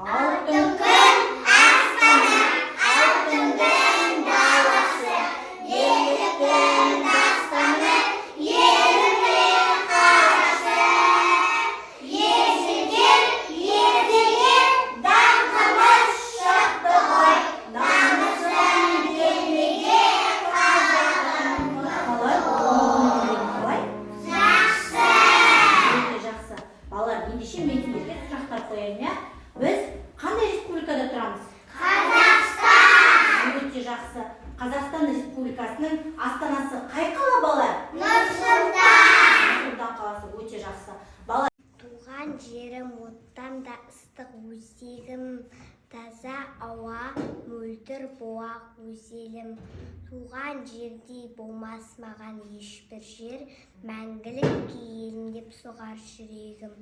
Алтын күн аспаны, алтын күн даласы, ерліктің дастаны, елінің қарасы. Ежелден даңқымыз шықты ғой, намысын бермеге қазағым. Қалай? Жақсы. Өте жақсы. Балалар, ендеше мен сіздерге сұрақтар қояйын, иә? Біз қандай республикада тұрамыз? Қазақстан! Өте жақсы. Қазақстан Республикасының астанасы қай қала, балалар? Нұр-Сұлтан! Нұр-Сұлтан қаласы. Өте жақсы. Балалар, туған жерім оттан да ыстық, өзегім таза ауа, мөлдір буақ өзелім. Туған жердей болмас маған ешбір жер, мәңгілік елім деп соғар жүрегім.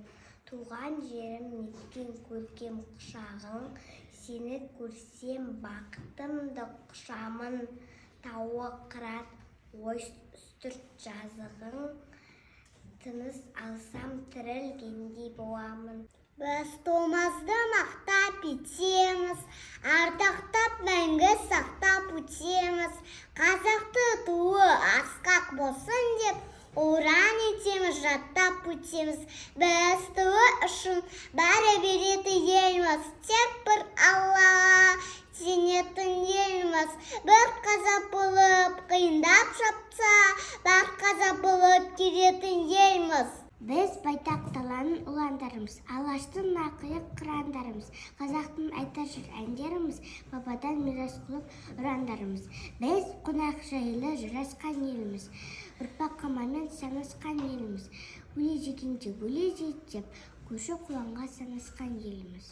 Туған жерім неткен көркем құшағың, сені көрсем бақытымды құшамын. Тауы қырат, ой үстірт жазығың, тыныс алсам тірілгендей боламын. Біз туымызды мақтап етеміз, ардақтап мәңгі сақтап өтеміз. Қазақты туы асқақ болсын деп, уран етеміз, жаттап өтеміз. Біз туы үшін бәрі береді елміз, тек бір Аллаға сенетін елміз. Бір қаза болып қиындап шапса, бір қаза болып келетін елміз. Біз байтақ даланың ұландарымыз, алаштың ақиық қырандарымыз, қазақтың айтар жыр әндеріміз, бабадан мирас қылып ұрандарымыз. Біз қонақжайлы жарасқан еліміз, ұрпақ қамамен санасқан еліміз, өле жегенде өле жейді деп, көші-қолаңға санасқан еліміз.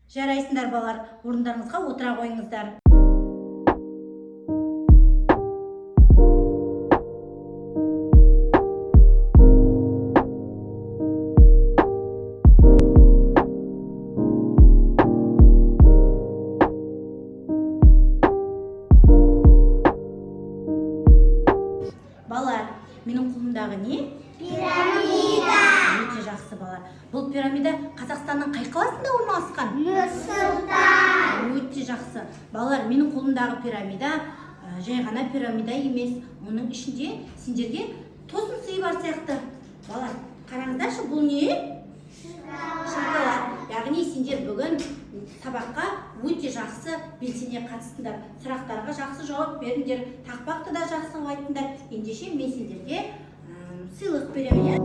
жарайсыңдар балалар, орындарыңызға отыра қойыңыздар. Балалар, менің қолымдағы не? Пирамида! Өте жақсы, балалар. Бұл пирамида Қазақстанның қай қаласында орналасқан? Нұр-Сұлтан! Өте жақсы. Балалар, менің қолымдағы пирамида жай ғана пирамида емес. Оның ішінде сендерге тосын сый бар сияқты. Балалар, қараңыздаршы, бұл не? Шоколад. Яғни сендер бүгін сабаққа өте жақсы белсене қатыстыңдар. Сұрақтарға жақсы жауап беріңдер. Тақпақты да жақсы айтыңдар. Ендеше мен сендерге сыйлық беремін.